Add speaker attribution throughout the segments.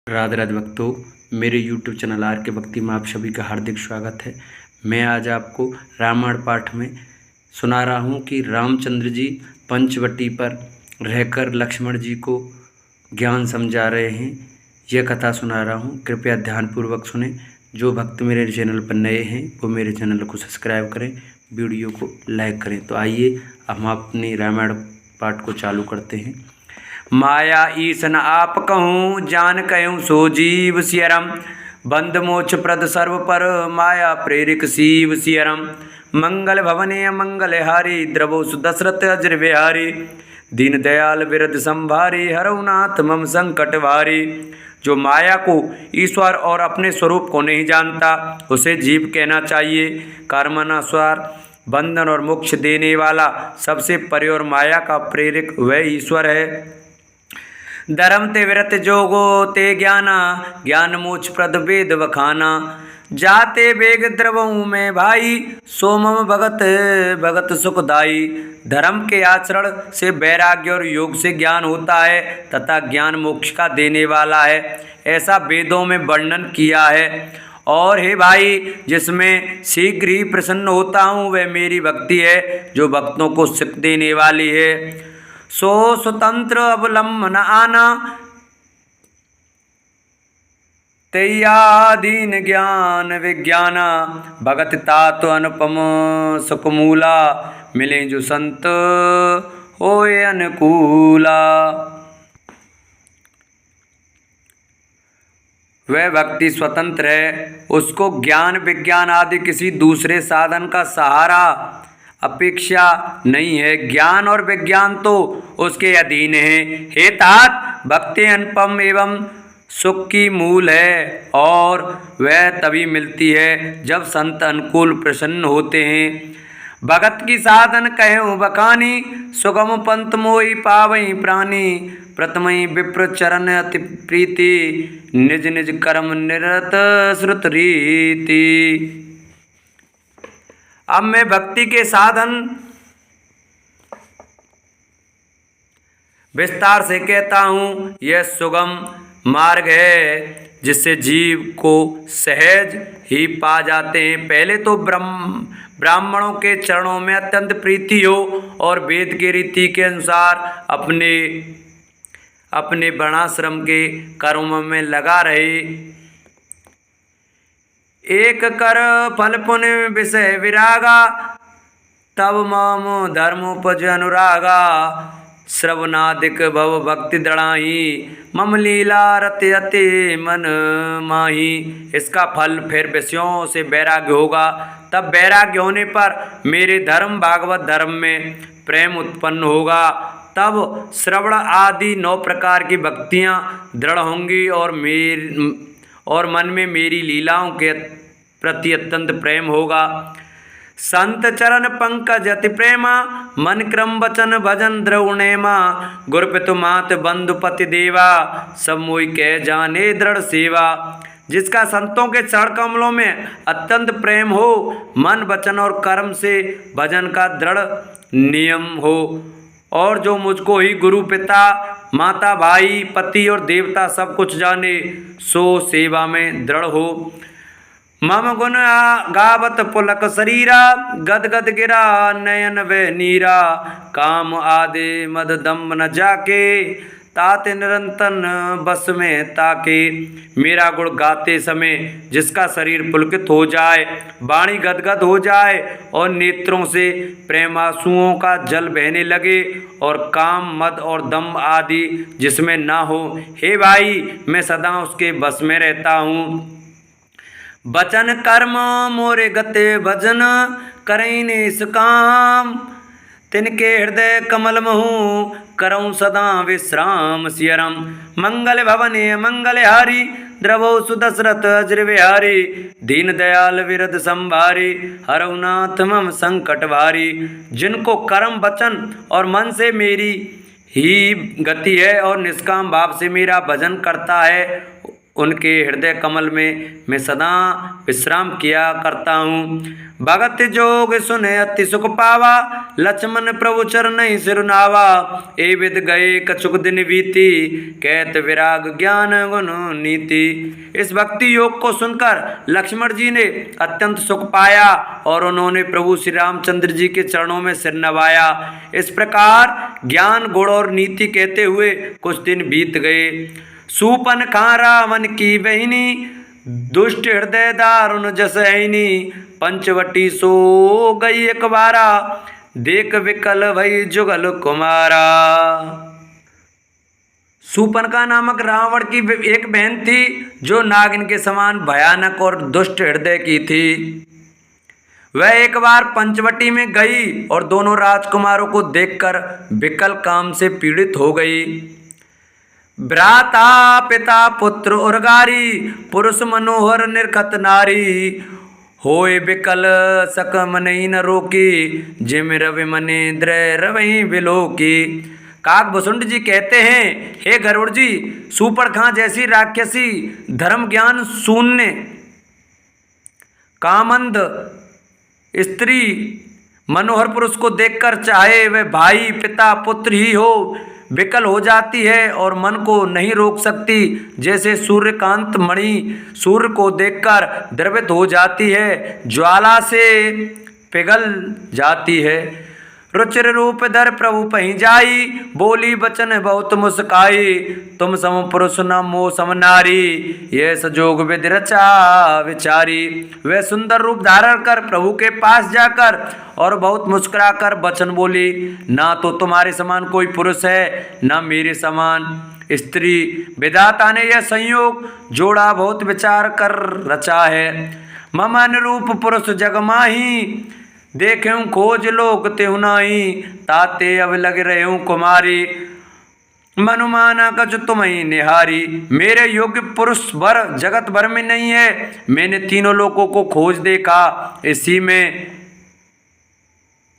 Speaker 1: राधे राधे भक्तों, मेरे YouTube channel are के भक्ति में आप सभी का हार्दिक स्वागत है। मैं आज आपको रामायण पाठ में सुना रहा हूँ कि रामचंद्र जी पंचवटी पर रहकर लक्ष्मण जी को ज्ञान समझा रहे हैं। यह कथा सुना रहा हूँ, कृपया ध्यानपूर्वक सुने। जो भक्त मेरे चैनल पर नए हैं वो मेरे चैनल को सब्सक्राइब करें, वीडियो को लाइक करें। तो आइए हम अपनी रामायण पाठ को चालू करते हैं। माया ईसन आप कहूँ जान कहूँ सो जीव सियरम, बंद मोक्ष प्रद सर्व पर माया प्रेरिक शिव सियरम। मंगल भवने मंगल हारी द्रवो सुदशरथ अजर बिहारी, दीन दयाल विरद संभारी हरउनाथ मम संकट भारी। जो माया को ईश्वर और अपने स्वरूप को नहीं जानता उसे जीव कहना चाहिए। कर्मनुसार बंधन और मोक्ष देने वाला सबसे परे और माया का प्रेरक वह ईश्वर है। धर्म ते विरत जोगो ते ज्ञाना, ज्ञान मोक्ष प्रद वेद बखाना। जाते वेग द्रवऊ में भाई, सोमम भगत भगत सुखदाई। धर्म के आचरण से वैराग्य और योग से ज्ञान होता है तथा ज्ञान मोक्ष का देने वाला है, ऐसा वेदों में वर्णन किया है। और हे भाई, जिसमें शीघ्र ही प्रसन्न होता हूँ वह मेरी भक्ति है, जो भक्तों को सुख देने वाली है। सो स्वतंत्र अवलंबन आना, तैयादीन ज्ञान विज्ञाना। भगत तात अनुपम सुखमूला, मिले जो संत होए अनुकूला। वह भक्ति स्वतंत्र है, उसको ज्ञान विज्ञान आदि किसी दूसरे साधन का सहारा अपेक्षा नहीं है। ज्ञान और विज्ञान तो उसके अधीन है। हे तात, भक्ति अनुपम एवं सुख की मूल है और वह तभी मिलती है जब संत अनुकूल प्रसन्न होते हैं। भगत की साधन कहूँ बखानी, सुगम पंथ मोहि पावई प्राणी। प्रथमई विप्र चरण अति प्रीति, निज निज कर्म निरत श्रुत रीति। अब मैं भक्ति के साधन विस्तार से कहता हूँ। यह सुगम मार्ग है जिससे जीव को सहज ही पा जाते हैं। पहले तो ब्राह्मणों के चरणों में अत्यंत प्रीति हो और वेद के रीति के अनुसार अपने वर्णाश्रम के कर्मों में लगा रहे। एक कर फल पुण्य विषय विरागा, तब माम धर्मोपज अनुरागा। श्रवणादिक भव भक्ति दृढ़ाही, मम लीला रति अति मन माही। इसका फल फिर विषयों से वैराग्य होगा, तब वैराग्य होने पर मेरे धर्म भागवत धर्म में प्रेम उत्पन्न होगा। तब श्रवण आदि 9 प्रकार की भक्तियाँ दृढ़ होंगी और मन में मेरी लीलाओं के प्रति अत्यंत प्रेम होगा। संत चरण पंकज अति प्रेमा, मन क्रम वचन भजन द्रवणेमा। गुरुपितु मात बंधु पति देवा, सब मोहि कह जाने दृढ़ सेवा। जिसका संतों के चरण कमलों में अत्यंत प्रेम हो, मन वचन और कर्म से भजन का दृढ़ नियम हो, और जो मुझको ही गुरु पिता माता भाई पति और देवता सब कुछ जाने, सो सेवा में दृढ़ हो। मम गुण गावत पुलक शरीरा, गद गद गिरा नयन वे नीरा। काम आदि मद दम्ब न जाके, ताते निरंतन बस में ताके। मेरा गुण गाते समय जिसका शरीर पुलकित हो जाए, वाणी गदगद हो जाए और नेत्रों से प्रेमांसुओं का जल बहने लगे, और काम मद और दम्भ आदि जिसमें ना हो, हे भाई, मैं सदा उसके बस में रहता हूँ। बचन कर्म मोरे गते भजन, करें निस काम। तिनके हृदय कमल महू, करऊँ सदा विश्राम सियरम। मंगल भवने मंगल हारी, द्रवो सुदशरथ अजर बिहारी। दीन दयाल विरद संभारी, हरउनाथ मम संकट भारी। जिनको कर्म वचन और मन से मेरी ही गति है और निष्काम भाव से मेरा भजन करता है, उनके हृदय कमल में मैं सदा विश्राम किया करता हूँ। भगत जोग सुने अति सुख पावा, लक्ष्मण प्रभु चरण सिरुनावा। ए विद गए कछुक दिन बीती, कहत विराग ज्ञान गुण नीति। इस भक्ति योग को सुनकर लक्ष्मण जी ने अत्यंत सुख पाया और उन्होंने प्रभु श्री रामचंद्र जी के चरणों में सिर नवाया। इस प्रकार ज्ञान गुण और नीति कहते हुए कुछ दिन बीत गए। सूपन खा रावण की बहिनी, दुष्ट हृदय दारुण जस हैनी। पंचवटी सो गई एक बारा, देख विकल भई जुगल कुमारा। सूपनखा नामक रावण की एक बहन थी जो नागिन के समान भयानक और दुष्ट हृदय की थी। वह एक बार पंचवटी में गई और दोनों राजकुमारों को देखकर विकल काम से पीड़ित हो गई। भ्राता पिता पुत्र उर्गारी, पुरुष मनोहर निर्खत नारी। होए विकल सकम नहीं न रोकी, जिम रवि मने द्रय रवि बिलोकी। काकभूषुंड जी कहते हैं, हे गरुड़ जी, सूपनखा जैसी राक्षसी धर्म ज्ञान शून्य कामंद स्त्री मनोहर पुरुष को देखकर चाहे वह भाई पिता पुत्र ही हो, विकल हो जाती है और मन को नहीं रोक सकती। जैसे सूर्यकांत मणि सूर्य को देखकर द्रवित हो जाती है, ज्वाला से पिघल जाती है। रुचिर रूप धर प्रभु पही जाई, बोली बचन बहुत मुस्काई। तुम सम पुरुष न मोह सम नारी, ये सजोग विधि रचा विचारी। वह सुंदर रूप धारण कर प्रभु के पास जाकर और बहुत मुस्कुरा कर वचन बोली, ना तो तुम्हारे समान कोई पुरुष है न मेरे समान स्त्री। विधाता ने यह संयोग जोड़ा बहुत विचार कर रचा है। मम अनुरूप पुरुष जग माही, देखूं खोज लोक तेहु नाही। ताते अब लग रहे हूँ कुमारी, मनुमाना कछ तुम्हें निहारी। मेरे योग्य पुरुष भर जगत भर में नहीं है। मैंने तीनों लोगों को खोज देखा, इसी में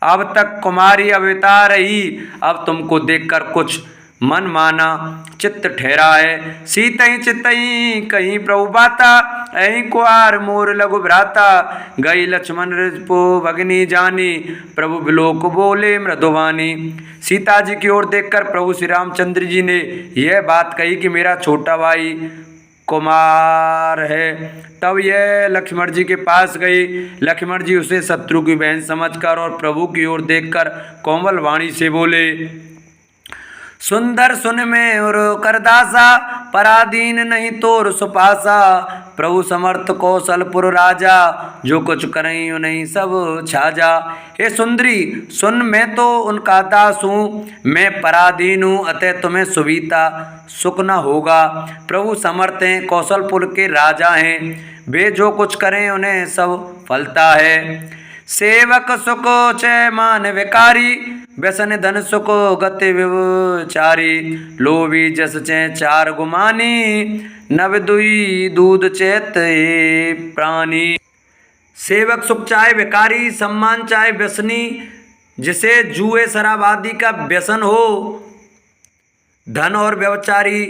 Speaker 1: अब तक कुमारी अवतार रही। अब तुमको देखकर कुछ मन माना चित्त ठहरा है। सीतई चितई कहीं प्रभु बाता, ऐ कुआर मोर लघु भ्राता। गई लक्ष्मण रिपु भगनी जानी, प्रभु बिलोक बोले मृदुवानी। सीता जी की ओर देखकर प्रभु श्री रामचंद्र जी ने यह बात कही कि मेरा छोटा भाई कुमार है। तब यह लक्ष्मण जी के पास गई। लक्ष्मण जी उसे शत्रु की बहन समझकर और प्रभु की ओर देखकर कोमल वाणी से बोले, सुंदर सुन में और करदासा, पराधीन नहीं तोर सुपासा। प्रभु समर्थ कौशलपुर राजा, जो कुछ करई नहीं सब छाजा। हे सुंदरी सुन, मैं तो उनका दास हूँ, मैं पराधीन हूँ, अतः तुम्हें सुविधा सुख न होगा। प्रभु समर्थ हैं, कौशलपुर के राजा हैं, वे जो कुछ करें उन्हें सब फलता है। सेवक सुख चय मान विकारी, व्यसन धन सुख गति विचारी। लोभी जस चय चार गुमानी, नव दुई दूध चैत प्राणी। सेवक सुख चाहे विकारी, सम्मान चाहे व्यसनी, जिसे जुए शराब आदि का व्यसन हो। धन और व्यभिचारी,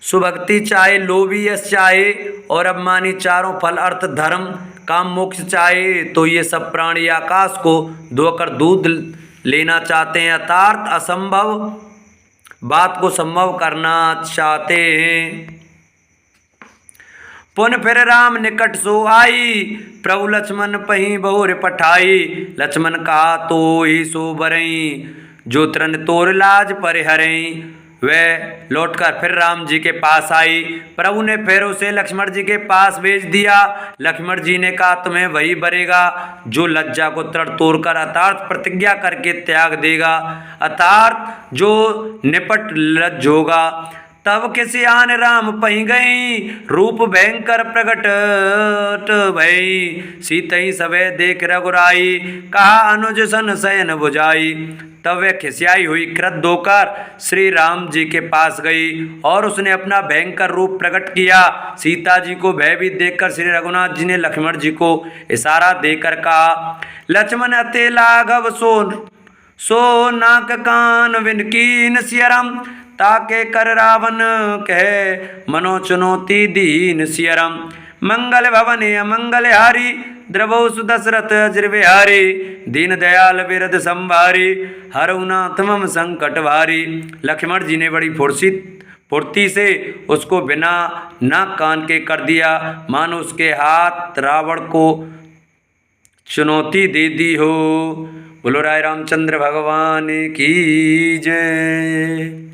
Speaker 1: सुभक्ति चाहे, लोभी यश चाहे और अभिमानी, चारों फल अर्थ धर्म काम मोक्ष चाहे, तो ये सब प्राणी आकाश को धोकर दूध लेना चाहते हैं, अर्थात असंभव बात को संभव करना चाहते हैं। पुन फिर राम निकट सो आई, प्रभु लक्ष्मण पही बहुर पठाई। लक्ष्मण कहा तो ही सो बरई, जो तृण तोर लाज परिहरई। वह लौटकर फिर राम जी के पास आई। प्रभु ने फिर उसे लक्ष्मण जी के पास भेज दिया। लक्ष्मण जी ने कहा, तुम्हें वही बरेगा जो लज्जा को तृण तोड़कर अर्थात प्रतिज्ञा करके त्याग देगा, अर्थात जो निपट लज्ज होगा। तब किसी आन राम पही गई, रूप भयंकर प्रकट भई। सीतई सबे देख रघुराई, कहा अनुज सन शयन बुझाई। तब वह खिसियाई हुई क्रुद्ध होकर श्री राम जी के पास गई और उसने अपना भयंकर रूप प्रकट किया। सीता जी को भयभीत देखकर श्री रघुनाथ जी ने लक्ष्मण जी को इशारा देकर कहा, लक्ष्मण अते लाघव सो नाक कान विनकीन सियरम। ताके कर रावण कहे मनो चुनौती दीन सियरम। मंगल भवन अमंगल हारी द्रवौ सुदशरथ अजर बिहारी। दीन दयाल बिरद संभारी हरऊ नाथ मम संकट भारी। लक्ष्मण जी ने बड़ी फुर्ती से उसको बिना नाक कान के कर दिया, मानो उसके हाथ रावण को चुनौती दे दी हो। बोलो राय रामचंद्र भगवान की जय।